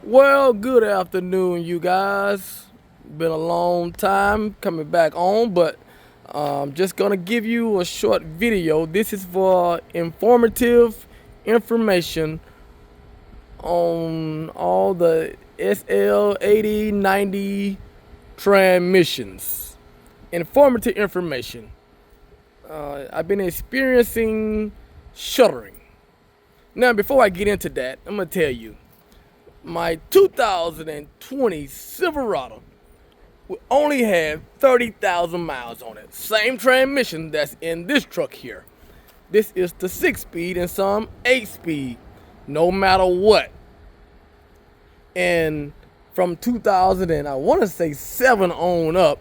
Well, good afternoon, you guys. Been a long time coming back on, but just gonna give you a short video. This is for informative information on all the SL80, 90 transmissions. Informative information. I've been experiencing shuddering. Now, before I get into that, I'm gonna tell you my 2020 Silverado will only have 30,000 miles on it. Same transmission that's in this truck here. This is the 6-speed and some 8-speed, no matter what. And from 2000 and I want to say 7 on up,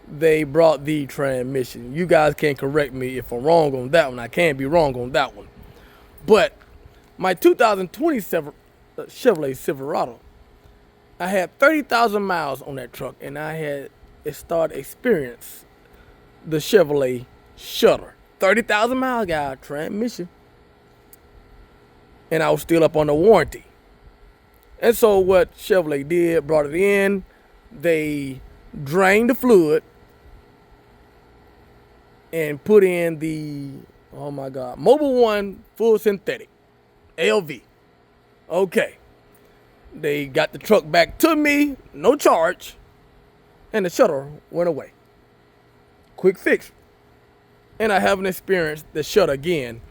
they brought the transmission. You guys can correct me if I'm wrong on that one. I can be wrong on that one. But my 2027 Chevrolet Silverado, I had 30,000 miles on that truck, and I had started experience the Chevrolet shudder. 30,000 mile guy transmission, and I was still up on the warranty. And so what Chevrolet did, brought it in, they drained the fluid and put in the, oh my God, Mobil 1 full synthetic, LV. Okay. They got the truck back to me, no charge, and the shutter went away. Quick fix. And I haven't experienced the shutter again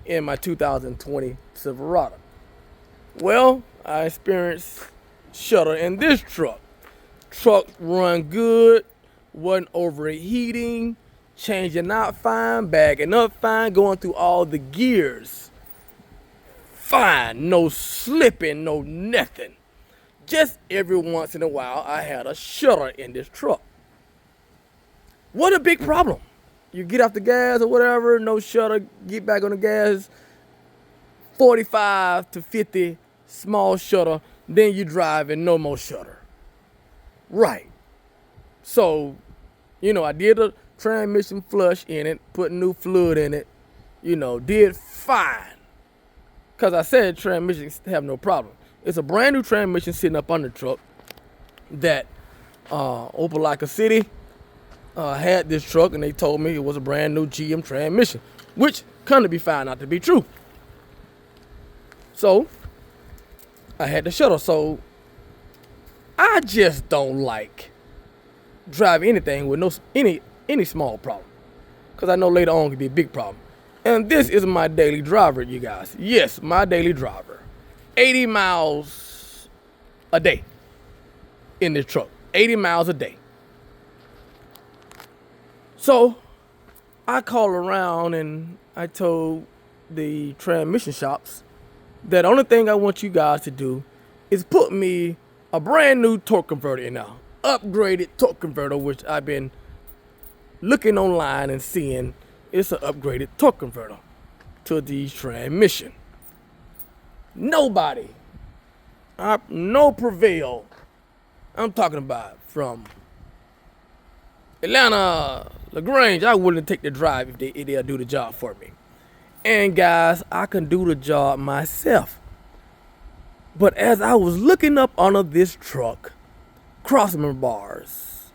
in my 2020 Silverado. Well, I experienced shutter in this truck. Truck run good, wasn't overheating, changing out fine, bagging up fine, going through all the gears. Fine, no slipping, no nothing. Just every once in a while, I had a shutter in this truck. What a big problem. You get off the gas or whatever, no shutter, get back on the gas, 45 to 50, small shutter, then you drive and no more shutter. Right. So, I did a transmission flush in it, put new fluid in it, did fine. Because I said transmissions have no problem. It's a brand new transmission sitting up on the truck that Opelika City had this truck, and they told me it was a brand new GM transmission, which come to be found out to be true. So I had the shuttle. So I just don't like driving anything with any small problem, because I know later on it could be a big problem. And this is my daily driver, you guys. Yes, my daily driver. 80 miles a day in this truck. 80 miles a day. So I called around and I told the transmission shops that the only thing I want you guys to do is put me a brand new torque converter in now. Upgraded torque converter, which I've been looking online and seeing. It's an upgraded torque converter to the transmission. Nobody, no Prevail, I'm talking about from Atlanta, LaGrange, I wouldn't take the drive if they'll do the job for me. And guys, I can do the job myself. But as I was looking up under this truck, crossmember bars,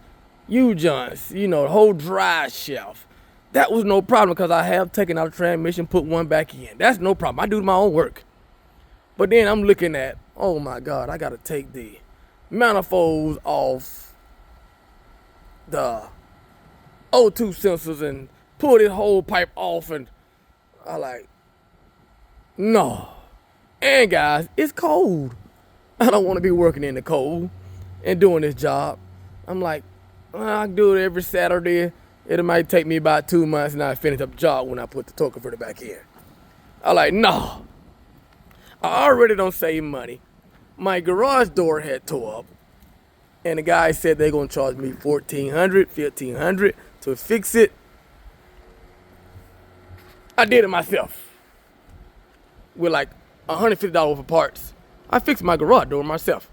U-joints, the whole drive shaft, that was no problem because I have taken out a transmission, put one back in. That's no problem. I do my own work. But then I'm looking at, oh my God, I got to take the manifolds off the O2 sensors and pull this whole pipe off, and I like, no. And guys, it's cold. I don't want to be working in the cold and doing this job. I'm like, I can do it every Saturday. It might take me about 2 months and I finish up the job when I put the torque converter back in. I like, no. I already don't save money. My garage door had tore up, and the guy said they're going to charge me $1,400, $1,500 to fix it. I did it myself with like $150 worth of parts. I fixed my garage door myself.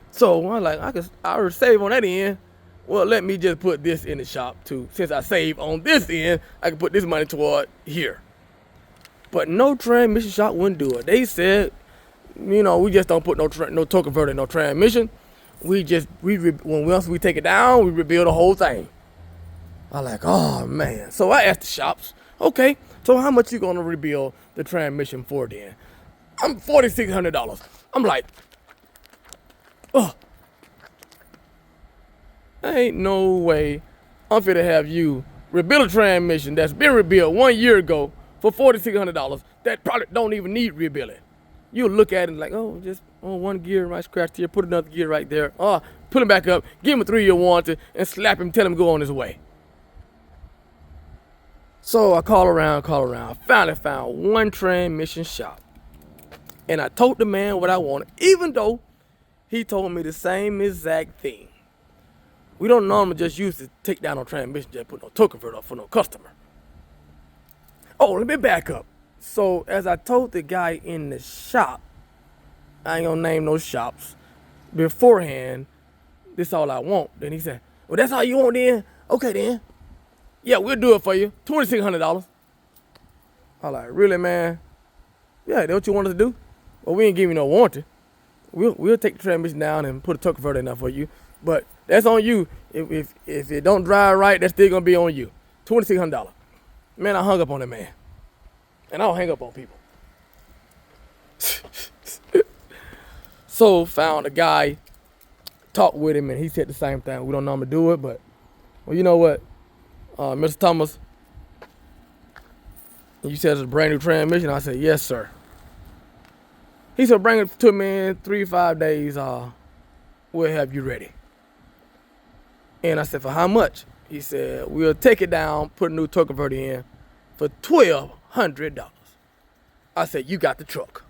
So I'm like, I already save on that end. Well, let me just put this in the shop too. Since I save on this end, I can put this money toward here. But no transmission shop wouldn't do it. They said You know, we just don't put no torque converter in no transmission. Once we take it down, we rebuild the whole thing. I'm like, oh man. So I asked the shops, okay, so how much you gonna rebuild the transmission for then? I'm $4,600. I'm like, oh, ain't no way I'm finna have you rebuild a transmission that's been rebuilt 1 year ago for $4,600 that probably don't even need rebuilding. You'll look at it like, oh, just one gear right scratched here, put another gear right there. Oh, put him back up, give him a 3-year warranty, and slap him, tell him to go on his way. So I call around, finally found one transmission shop. And I told the man what I wanted, even though he told me the same exact thing. We don't normally just use to take down no transmission, just put no torque converter up for no customer. Oh, let me back up. So as I told the guy in the shop, I ain't gonna name no shops, beforehand, this all I want. Then he said, well, that's all you want then? Okay then. Yeah, we'll do it for you. $2,600. I'm like, really, man? Yeah, that's what you want us to do? Well, we ain't giving you no warranty. We'll take the transmission down and put a torque converter in there for you. But that's on you. If it don't drive right, that's still gonna be on you. $2,600. Man, I hung up on that man. And I don't hang up on people. So found a guy, talked with him, and he said the same thing. We don't normally do it, but well, you know what, Mr. Thomas, you said it's a brand new transmission. I said, yes, sir. He said, bring it to me in 3-5 days. We'll have you ready. And I said, for how much? He said, we'll take it down, put a new torque converter in for $1,200. I said, you got the truck.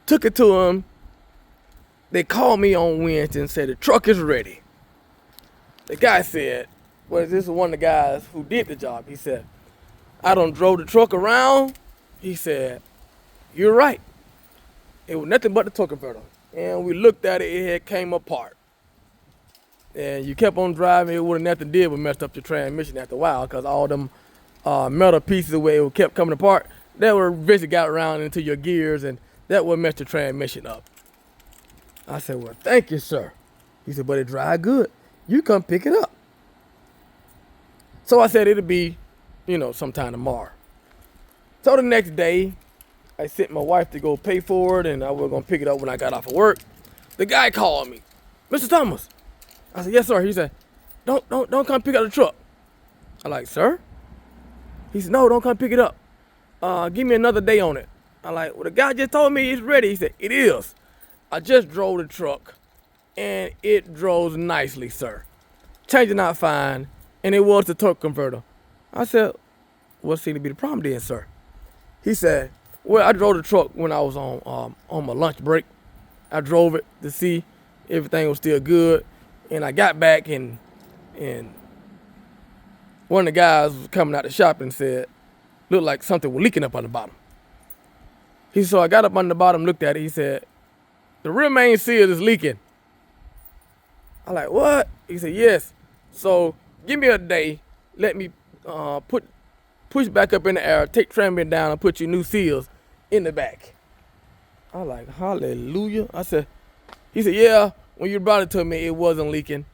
Took it to him. They called me on Wednesday and said the truck is ready. The guy said, well, this is one of the guys who did the job. He said, I done drove the truck around. He said, you're right. It was nothing but the torque converter. And we looked at it, it had came apart. And you kept on driving, it wouldn't nothing did but messed up your transmission after a while, because all them metal pieces where it kept coming apart, that were eventually got around into your gears, and that would mess the transmission up. I said, well, thank you, sir. He said, but it drive good. You come pick it up. So I said it'll be, sometime tomorrow. So the next day, I sent my wife to go pay for it, and I was gonna pick it up when I got off of work. The guy called me, Mr. Thomas. I said, yes, sir. He said, don't come pick up the truck. I'm like, sir? He said, no, don't come pick it up. Give me another day on it. I'm like, well, the guy just told me it's ready. He said, it is. I just drove the truck, and it drove nicely, sir. Changing out fine, and it was the torque converter. I said, what seemed to be the problem then, sir? He said, well, I drove the truck when I was on my lunch break. I drove it to see everything was still good, and I got back, and one of the guys was coming out the shop and said, looked like something was leaking up on the bottom. He said, so I got up on the bottom, looked at it. He said, the rear main seal is leaking. I'm like, what? He said, yes. So give me a day. Let me push back up in the air, take transmission down, and put your new seals in the back. I'm like, hallelujah. He said, yeah, when you brought it to me, it wasn't leaking.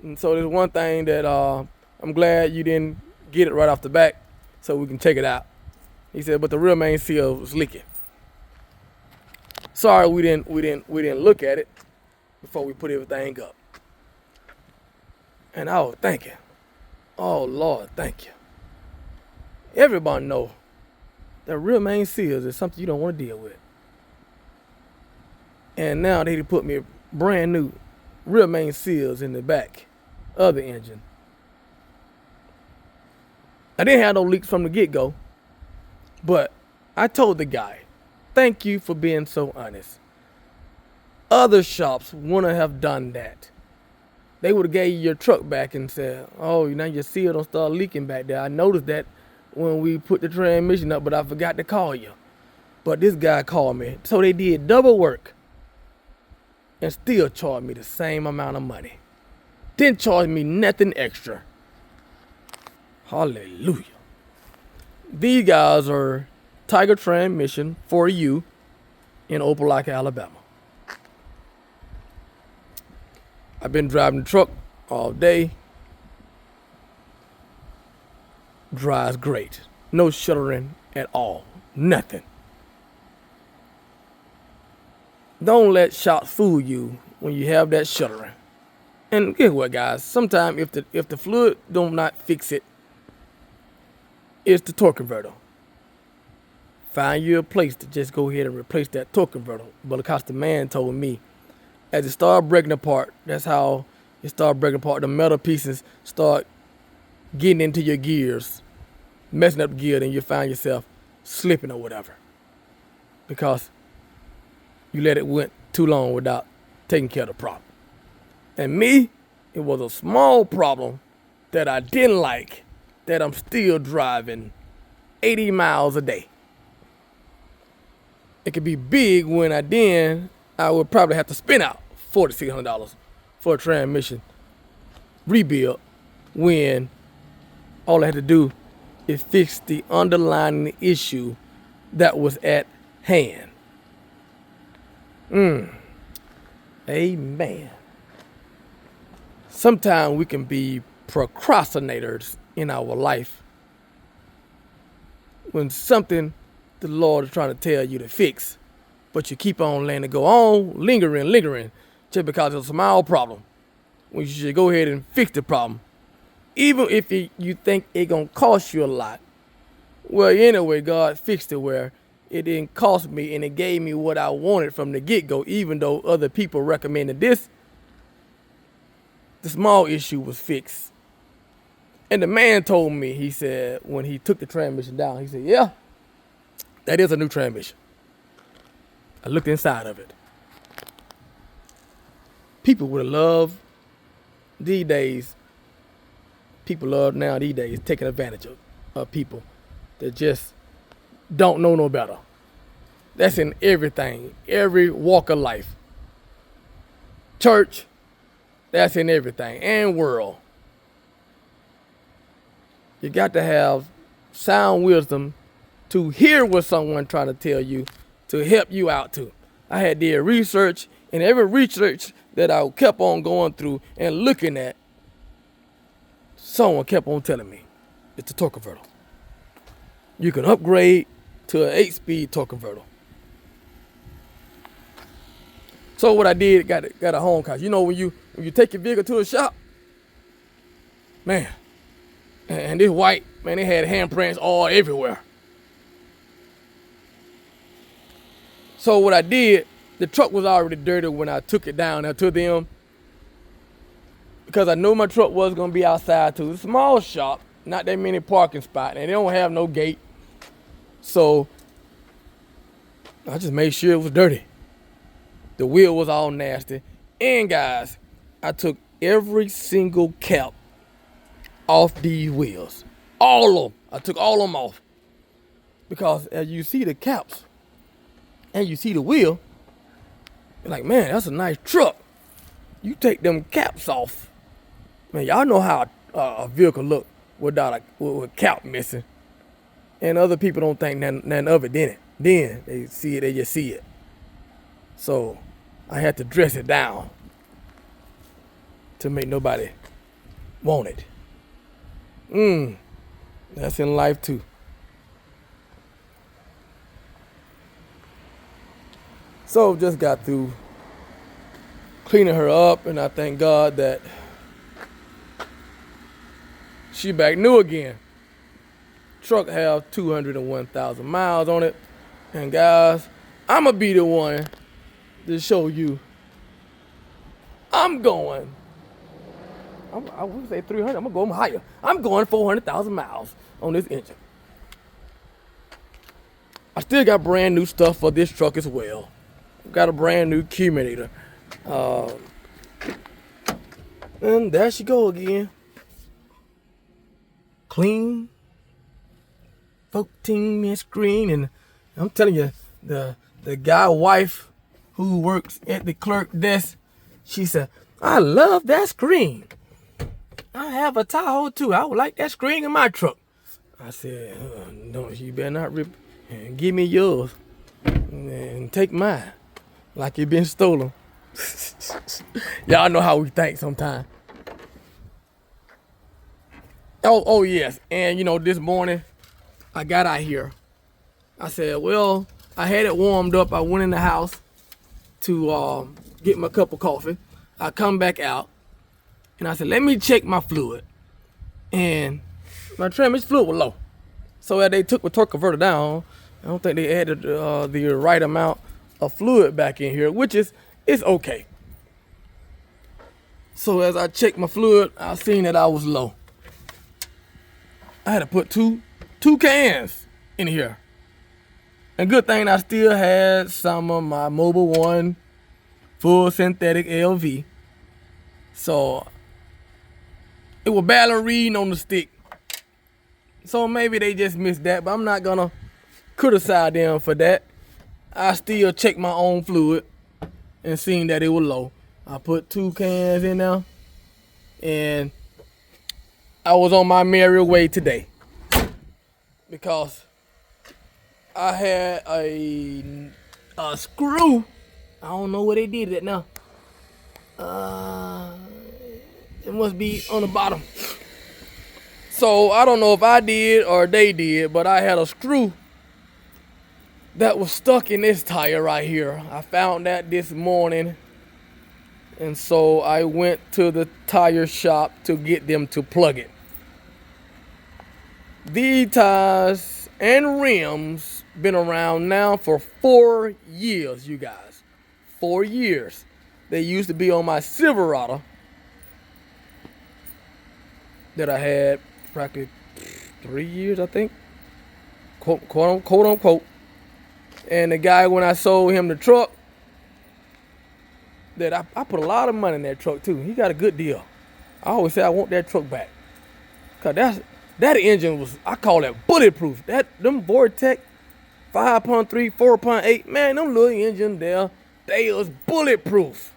And so there's one thing that I'm glad you didn't get it right off the back so we can check it out. He said, but the rear main seal was leaking. Sorry, we didn't look at it before we put everything up. And I was thinking, oh Lord, thank you. Everybody know that rear main seals is something you don't want to deal with. And now they put me brand new rear main seals in the back of the engine. I didn't have no leaks from the get-go, but I told the guy, thank you for being so honest. Other shops wouldn't have done that. They would have gave you your truck back and said, oh, now your seal don't start leaking back there. I noticed that when we put the transmission up, but I forgot to call you. But this guy called me. So they did double work and still charged me the same amount of money. Didn't charge me nothing extra. Hallelujah. These guys are Tiger Transmission for you. in Opelika, Alabama. I've been driving the truck all day. Drives great. No shuddering at all. Nothing. Don't let shots fool you when you have that shuddering. And guess what, guys? Sometimes if the fluid do not fix it, it's the torque converter. Find you a place to just go ahead and replace that torque converter. But because the man told me, as it started breaking apart, that's how it started breaking apart. The metal pieces start getting into your gears, messing up the gear, and you find yourself slipping or whatever. Because you let it went too long without taking care of the problem. And me, it was a small problem that I didn't like, that I'm still driving 80 miles a day. It could be big when I would probably have to spend out $4,600 for a transmission rebuild when all I had to do is fix the underlying issue that was at hand. Amen. Sometimes we can be procrastinators in our life when something the Lord is trying to tell you to fix, but you keep on letting it go on, lingering, just because it's a small problem, when you should go ahead and fix the problem, even if you think it's going to cost you a lot. Well, anyway, God fixed it where it didn't cost me, and it gave me what I wanted from the get-go, even though other people recommended this. The small issue was fixed. And the man told me, he said, when he took the transmission down, he said, yeah, that is a new transmission. I looked inside of it. People would love these days, people love now these days taking advantage of people that just don't know no better. That's in everything, every walk of life. Church, that's in everything, and world. You got to have sound wisdom to hear what someone trying to tell you, to help you out too. I had did research, and every research that I kept on going through and looking at, someone kept on telling me, it's a torque converter. You can upgrade to an 8-speed torque converter. So what I did, got a home car. You know when you take your vehicle to a shop, man, and this white, man, they had handprints all everywhere. So what I did, the truck was already dirty when I took it down there to them, because I knew my truck was gonna be outside too. It's a small shop, not that many parking spots, and they don't have no gate. So I just made sure it was dirty. The wheel was all nasty. And guys, I took every single cap off these wheels. All of them. I took all of them off. Because as you see the caps and you see the wheel, you're like, man, that's a nice truck. You take them caps off. Man, y'all know how a vehicle look without with a cap missing. And other people don't think nothing of it, then they see it, they just see it. So I had to dress it down to make nobody want it. That's in life too. So just got through cleaning her up, and I thank God that she back new again. Truck have 201,000 miles on it. And guys, I'ma be the one to show you I would say 300, I'm gonna go higher. I'm going 400,000 miles on this engine. I still got brand new stuff for this truck as well. Got a brand new accumulator. And there she go again. Clean 14-inch screen, and I'm telling you, the guy wife who works at the clerk desk, she said, I love that screen. I have a Tahoe too. I would like that screen in my truck. I said, no, you better not rip and give me yours. and take mine like it been stolen. Y'all know how we think sometimes. Oh yes, and this morning I got out here. I said, well, I had it warmed up. I went in the house to get my cup of coffee. I come back out, and I said, let me check my fluid. And my transmission fluid was low. So as they took the torque converter down, I don't think they added the right amount of fluid back in here, which it's okay. So as I checked my fluid, I seen that I was low. I had to put two cans in here. And good thing I still had some of my Mobil 1 full synthetic LV. So it was barely reading on the stick. So maybe they just missed that, but I'm not gonna criticize them for that. I still checked my own fluid and seen that it was low. I put 2 cans in there, and I was on my merry way today because I had a screw. I don't know where they did it now. It must be on the bottom. So I don't know if I did or they did, but I had a screw that was stuck in this tire right here. I found that this morning, and so I went to the tire shop to get them to plug it. These tires and rims been around now for 4 years, you guys. 4 years. They used to be on my Silverado that I had practically 3 years, I think. Quote unquote. And the guy, when I sold him the truck, that I put a lot of money in that truck too. He got a good deal. I always say I want that truck back. Cause that engine was, I call that bulletproof. Them Vortec 5.3, 4.8, man, them little engines there, they was bulletproof.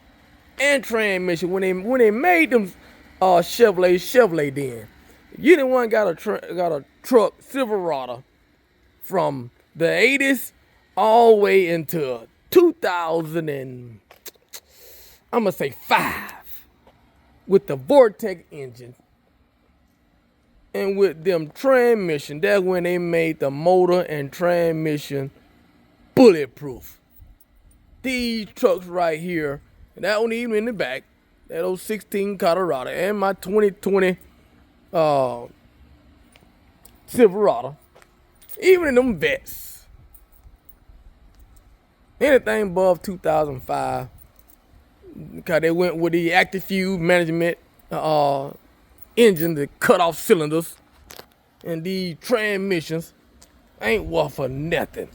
And transmission, when they made them Chevrolet then. You the one got a truck Silverado from the 80s all the way into 2000 and I'm gonna say 5 with the Vortec engine and with them transmission. That's when they made the motor and transmission bulletproof. These trucks right here, and that one even in the back, that old 16 Colorado and my 2020 Silverado, even in them vets, anything above 2005, because they went with the active fuel management engine to cut off cylinders, and the transmissions ain't worth for nothing.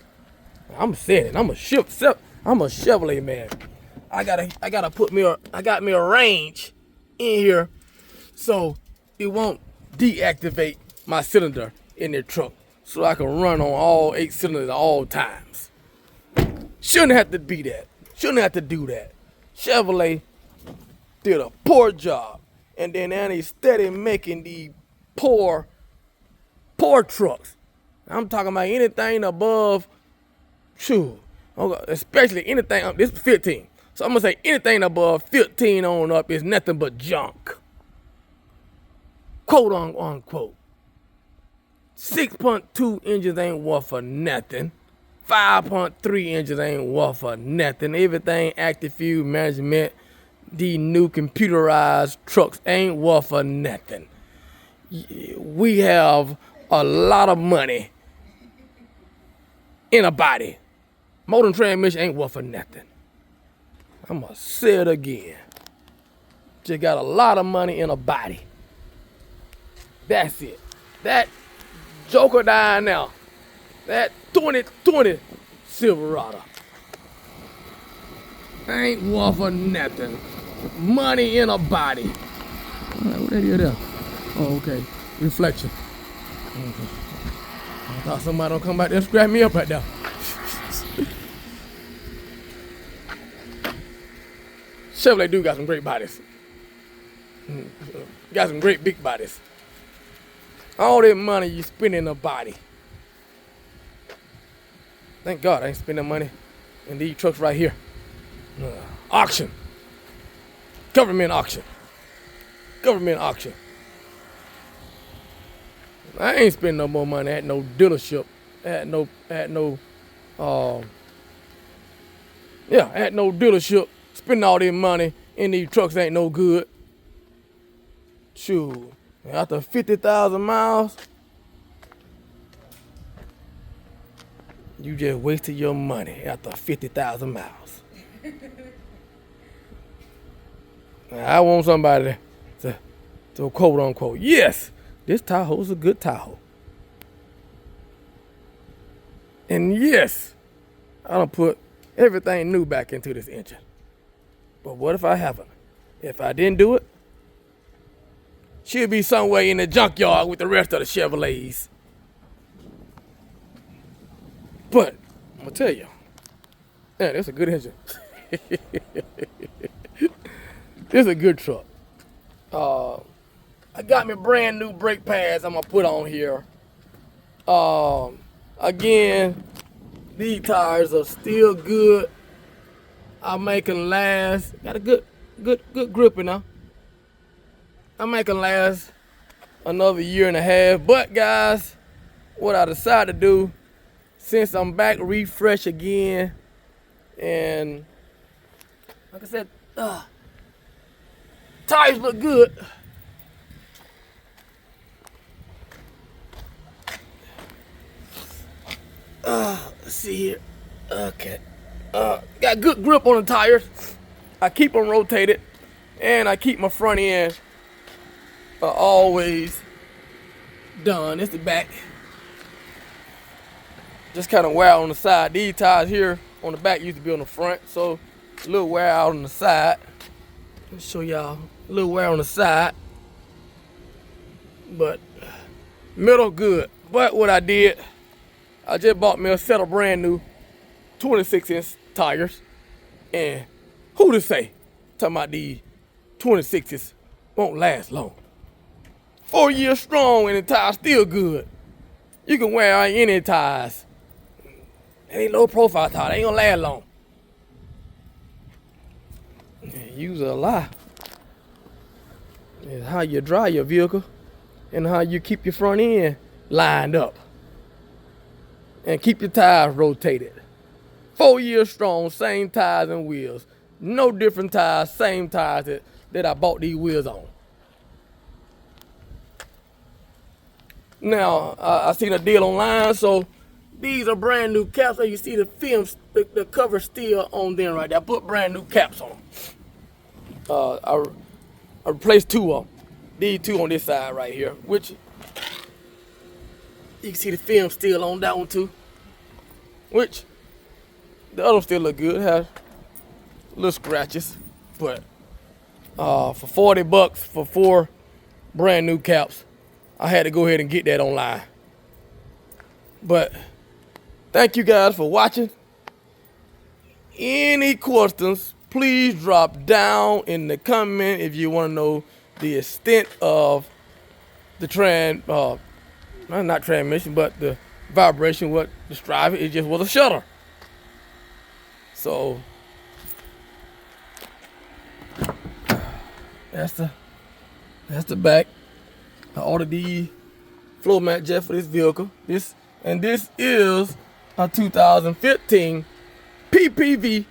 I'm saying it. I'm a Chevrolet man. I got me a range in here so it won't deactivate my cylinder in the truck, so I can run on all 8 cylinders at all times. Shouldn't have to be that. Shouldn't have to do that. Chevrolet did a poor job, and then they steady making the poor trucks. I'm talking about anything above, especially anything, this is 15. So I'm gonna say anything above 15 on up is nothing but junk. Quote unquote. 6.2 engines ain't worth for nothing. 5.3 engines ain't worth for nothing. Everything active fuel management, the new computerized trucks ain't worth for nothing. We have a lot of money in a body. Motor and transmission ain't worth for nothing. I'm gonna say it again. Just got a lot of money in a body. That's it. That Joker dying now. That 2020 Silverado ain't worth for nothing. Money in a body. What that is there? Oh, okay. Reflection. I thought somebody don't come back there and scrap me up right now. Chevrolet do got some great bodies. Got some great big bodies. All that money you spend in a body. Thank God I ain't spending money in these trucks right here. Auction. Government auction. Government auction. I ain't spending no more money at no dealership. At no dealership. Spending all this money in these trucks ain't no good. Shoot. After 50,000 miles, you just wasted your money after 50,000 miles. I want somebody to quote unquote, yes, this Tahoe's a good Tahoe. And yes, I done put everything new back into this engine. But what if I haven't? If I didn't do it, she'll be somewhere in the junkyard with the rest of the Chevrolets. But I'm gonna tell you, man, that's a good engine. This is a good truck. I got me brand new brake pads I'm gonna put on here. Again, these tires are still good. I make them last. Got a good grip in them. I make them last another year and a half. But guys, what I decided to do, since I'm back refresh again, and like I said, tires look good. Let's see here. Okay. Got good grip on the tires. I keep them rotated, and I keep my front end always done. It's the back. Just kind of wear out on the side. These tires here on the back used to be on the front, so a little wear out on the side. Let me show y'all a little wear on the side, but middle good. But what I did, I just bought me a set of brand new 26-inch tires, and who to say, talking about these 26s won't last long. 4 years strong and the tires still good. You can wear out any tires. They ain't low profile tire, they ain't gonna last long. Use a lie. It's how you drive your vehicle and how you keep your front end lined up. And keep your tires rotated. 4 years strong, same tires and wheels. No different tires, same tires that I bought these wheels on. Now, I seen a deal online, so these are brand new caps. So you see the film, the cover still on them right there. I put brand new caps on them. I replaced 2 of them. These 2 on this side right here, which you can see the film still on that one too. Which the other one still look good, has little scratches, but for $40 for 4 brand new caps, I had to go ahead and get that online. But thank you guys for watching. Any questions, please drop down in the comment if you want to know the extent of the not transmission, but the vibration, what the driving. It just was a shutter. So that's the back. I ordered the floor mat jet for this vehicle. This is a 2015 PPV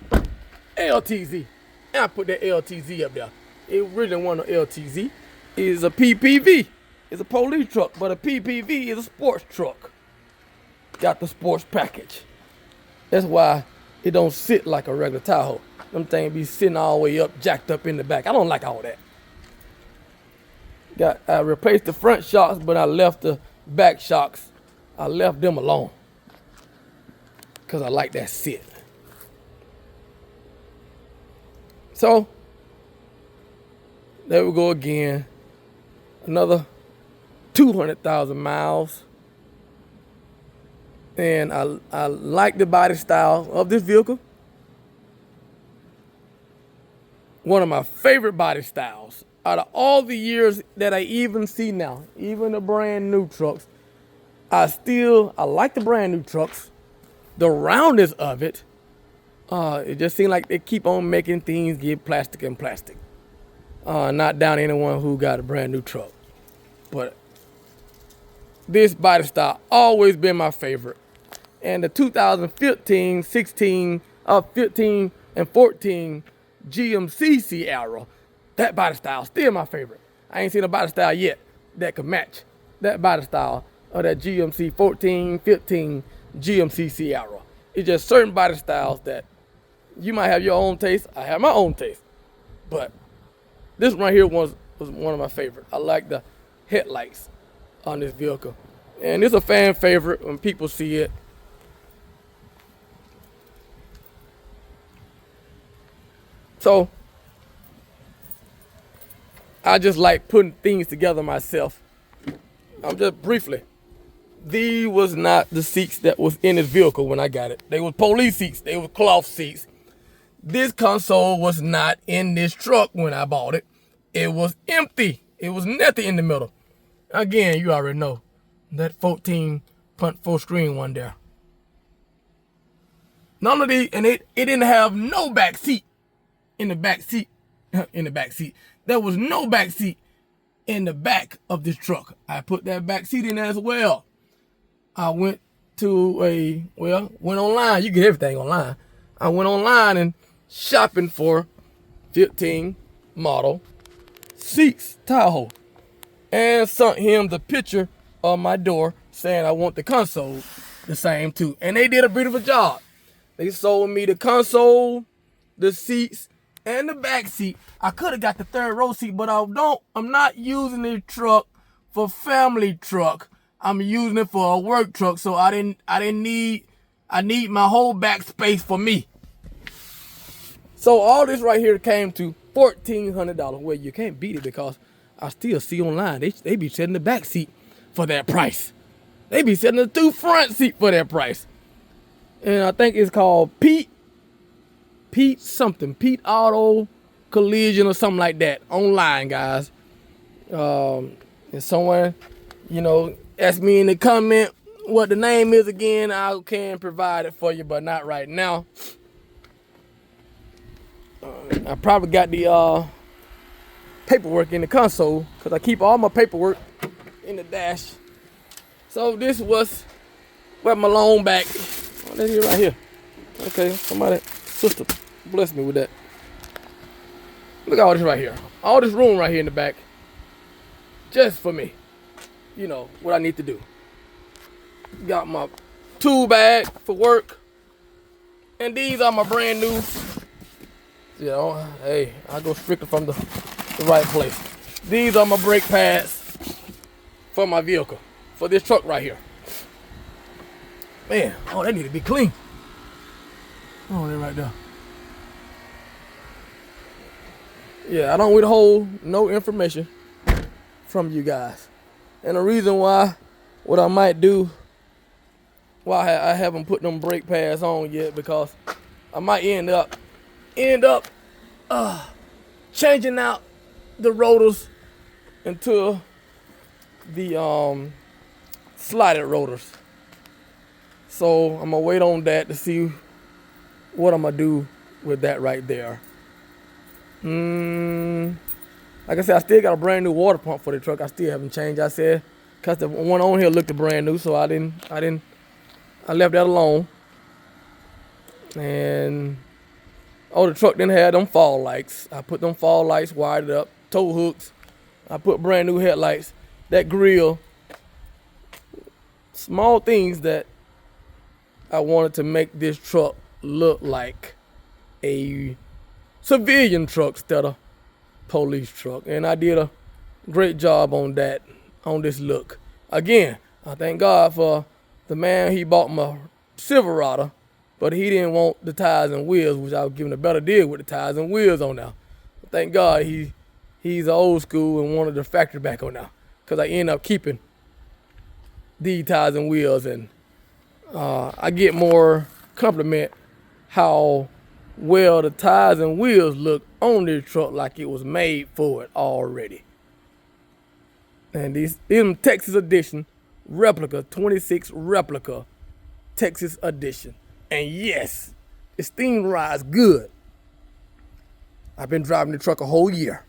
LTZ. And I put that LTZ up there. It really wasn't an LTZ. It is a PPV. It's a police truck, but a PPV is a sports truck. Got the sports package. That's why it don't sit like a regular Tahoe. Them things be sitting all the way up, jacked up in the back. I don't like all that. I replaced the front shocks, but I left the back shocks. I left them alone because I like that sit. So there we go again. Another 200,000 miles. And I like the body style of this vehicle. One of my favorite body styles out of all the years that I even see now, even the brand new trucks. I like the brand new trucks. the roundness of it, it just seemed like they keep on making things get plastic and plastic. Not down to anyone who got a brand new truck. But this body style always been my favorite. And the 2015, 16, 15, and 14 GMC Sierra, that body style still my favorite. I ain't seen a body style yet that could match that body style of that GMC 14, 15 GMC Sierra. It's just certain body styles that you might have your own taste. I have my own taste. But this one right here was one of my favorites. I like the headlights on this vehicle. And it's a fan favorite when people see it. So I just like putting things together myself. I'm just briefly. These was not the seats that was in this vehicle when I got it. They was police seats. They was cloth seats. This console was not in this truck when I bought it. It was empty. It was nothing in the middle. Again, you already know that 14.4 screen one there. None of these, and it didn't have no back seat in the back seat. In the back seat. There was no back seat in the back of this truck. I put that back seat in as well. I went online. You get everything online. I went online and shopping for 15 model seats, Tahoe, and sent him the picture of my door saying I want the console the same too. And they did a beautiful job. They sold me the console, the seats, and the back seat. I could have got the third row seat, but I'm not using this truck for family truck. I'm using it for a work truck, so I need my whole back space for me. So all this right here came to $1,400. Well, you can't beat it because I still see online they be selling the back seat for that price. They be selling the 2 front seat for that price. And I think it's called Pete Auto Collision or something like that online, guys. And someone, ask me in the comment what the name is again. I can provide it for you, but not right now. I probably got the paperwork in the console because I keep all my paperwork in the dash. So this was where my loan back. Oh, that's here right here. Okay, sister bless me with that. Look at all this right here. All this room right here in the back. Just for me. What I need to do. Got my tool bag for work. And these are my brand new. Hey, I go strictly from the right place. These are my brake pads for my vehicle. For this truck right here. Man, they need to be clean. Oh, they're right there. Yeah, I don't withhold no information from you guys. And the reason why, what I might do, why I haven't put them brake pads on yet, because I might end up changing out the rotors into the slided rotors. So I'm gonna wait on that to see what I'm gonna do with that right there. Like I said, I still got a brand new water pump for the truck. I still haven't changed. I said, cause the one on here looked brand new, so I left that alone. And the truck didn't have them fog lights. I put them fog lights, wired it up, tow hooks. I put brand new headlights, that grill. Small things that I wanted to make this truck look like a civilian truck instead of police truck. And I did a great job on that, on this look. Again, I thank God for the man. He bought my Silverado, but he didn't want the tires and wheels, which I was giving a better deal with the tires and wheels on now. Thank God he's old school and wanted the factory back on now, because I end up keeping these tires and wheels, and I get more compliment how well the tires and wheels look on this truck, like it was made for it already. And these Texas edition replica, 26 replica Texas edition. And yes, this thing rides good. I've been driving the truck a whole year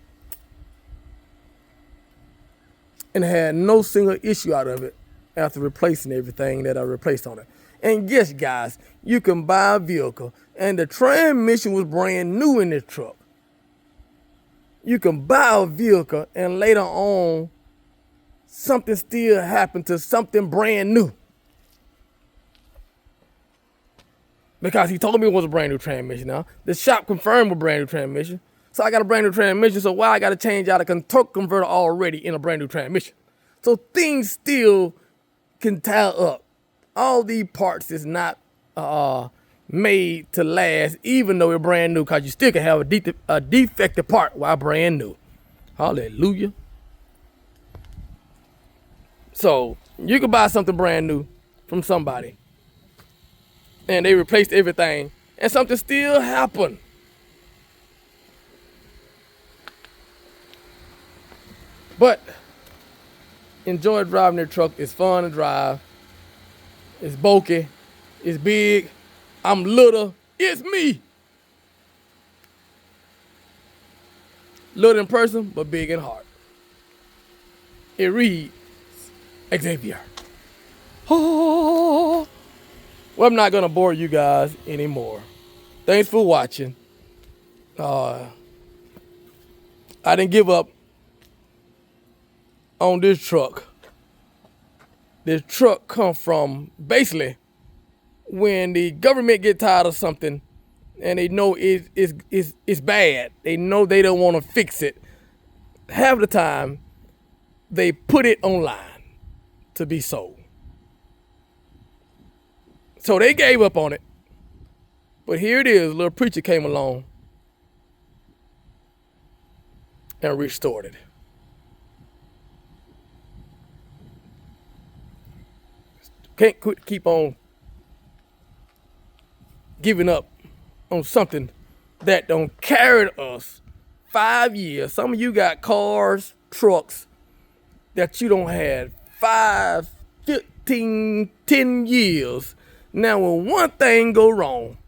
and had no single issue out of it after replacing everything that I replaced on it. And yes, guys, you can buy a vehicle and the transmission was brand new in this truck. You can buy a vehicle and later on, something still happened to something brand new. Because he told me it was a brand new transmission now. The shop confirmed a brand new transmission. So I got a brand new transmission, so why I got to change out a torque converter already in a brand new transmission? So things still can tie up. All these parts is not made to last, even though they're brand new, because you still can have a defective part while brand new. Hallelujah. So you can buy something brand new from somebody, and they replaced everything, and something still happened. But enjoy driving their truck. It's fun to drive. It's bulky. It's big. I'm little. It's me. Little in person, but big in heart. It reads Xavier. Oh. Well, I'm not going to bore you guys anymore. Thanks for watching. I didn't give up on this truck. This truck come from basically when the government get tired of something and they know it's bad. They know they don't want to fix it. Half the time, they put it online to be sold. So they gave up on it. But here it is, a little preacher came along and restored it. Can't keep on giving up on something that don't carry us 5 years. Some of you got cars, trucks that you don't have 5, 15, 10 years. Now when one thing go wrong,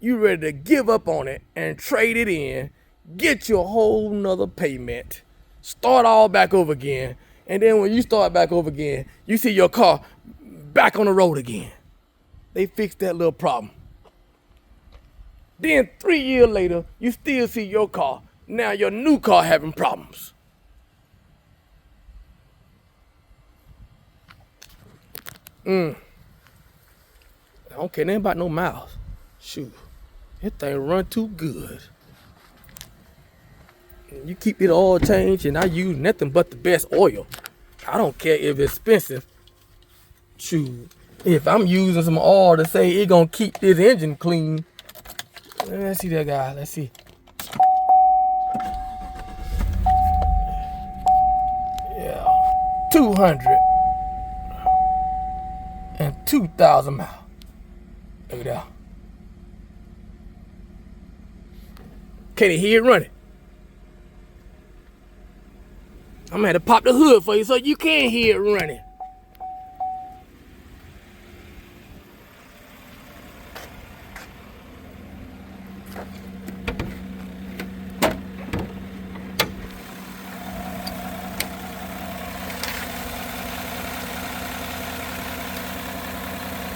you ready to give up on it and trade it in, get you a whole nother payment, start all back over again. And then when you start back over again, you see your car back on the road again. They fixed that little problem. Then 3 years later, you still see your car. Now your new car having problems. I don't care nothing about no miles. Shoot, that thing run too good. You keep it all changed, and I use nothing but the best oil. I don't care if it's expensive. Shoot, if I'm using some oil to say it gonna keep this engine clean. Let's see that guy. Let's see. Yeah, 202,000 miles. Look at that. Can you hear it running? I'm gonna have to pop the hood for you so you can hear it running.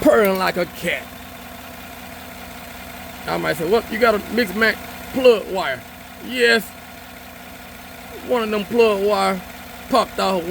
Purring like a cat. I might say, well, you got a mixed match plug wire. Yes. One of them plug wire popped out